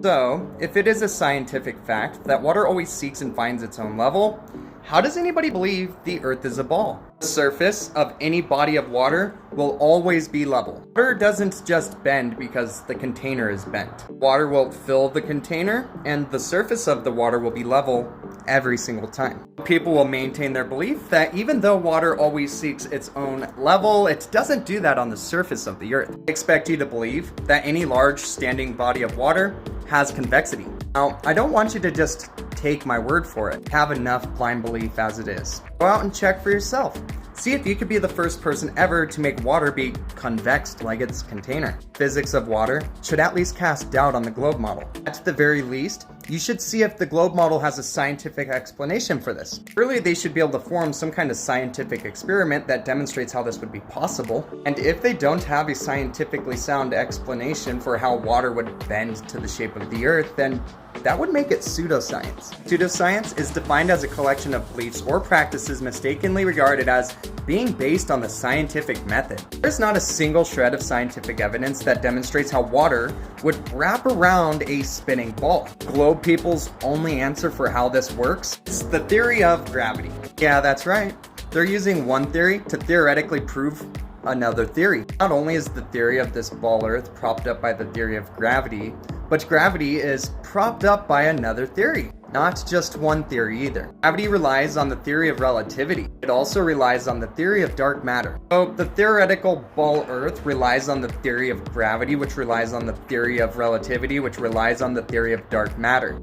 So, if it is a scientific fact that water always seeks and finds its own level, how does anybody believe the Earth is a ball? The surface of any body of water will always be level. Water doesn't just bend because the container is bent. Water will fill the container, and the surface of the water will be level every single time. People will maintain their belief that even though water always seeks its own level, it doesn't do that on the surface of the Earth. I expect you to believe that any large standing body of water has convexity. Now, I don't want you to just take my word for it. Have enough blind belief as it is. Go out and check for yourself. See if you could be the first person ever to make water be convex like its container. Physics of water should at least cast doubt on the globe model. At the very least, you should see if the globe model has a scientific explanation for this. Surely they should be able to form some kind of scientific experiment that demonstrates how this would be possible. And if they don't have a scientifically sound explanation for how water would bend to the shape of the Earth, then that would make it pseudoscience. Pseudoscience is defined as a collection of beliefs or practices mistakenly regarded as being based on the scientific method. There's not a single shred of scientific evidence that demonstrates how water would wrap around a spinning ball. Globe people's only answer for how this works is the theory of gravity. Yeah, that's right. They're using one theory to theoretically prove another theory. Not only is the theory of this ball Earth propped up by the theory of gravity, but gravity is propped up by another theory. Not just one theory either. Gravity relies on the theory of relativity. It also relies on the theory of dark matter. So the theoretical ball Earth relies on the theory of gravity, which relies on the theory of relativity, which relies on the theory of dark matter.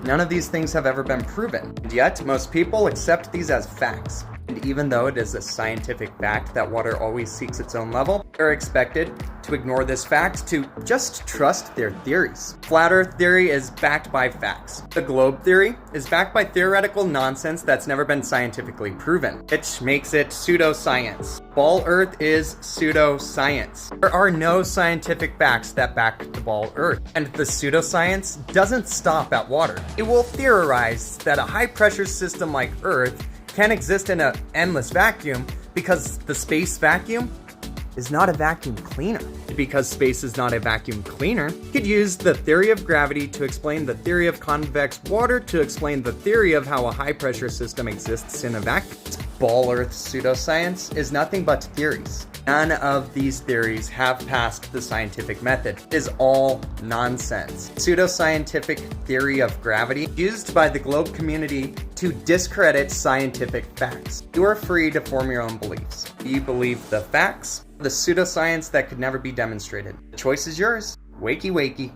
None of these things have ever been proven, and yet most people accept these as facts. And even though it is a scientific fact that water always seeks its own level, they're expected to ignore this fact to just trust their theories. Flat Earth theory is backed by facts. The globe theory is backed by theoretical nonsense that's never been scientifically proven, which makes it pseudoscience. Ball Earth is pseudoscience. There are no scientific facts that back the ball Earth, and the pseudoscience doesn't stop at water. It will theorize that a high-pressure system like Earth can exist in an endless vacuum because the space vacuum is not a vacuum cleaner. Because space is not a vacuum cleaner, you could use the theory of gravity to explain the theory of convex water to explain the theory of how a high-pressure system exists in a vacuum. Ball Earth pseudoscience is nothing but theories. None of these theories have passed the scientific method. It is all nonsense. Pseudoscientific theory of gravity used by the globe community to discredit scientific facts. You are free to form your own beliefs. Do you believe the facts? The pseudoscience that could never be demonstrated. The choice is yours. Wakey wakey.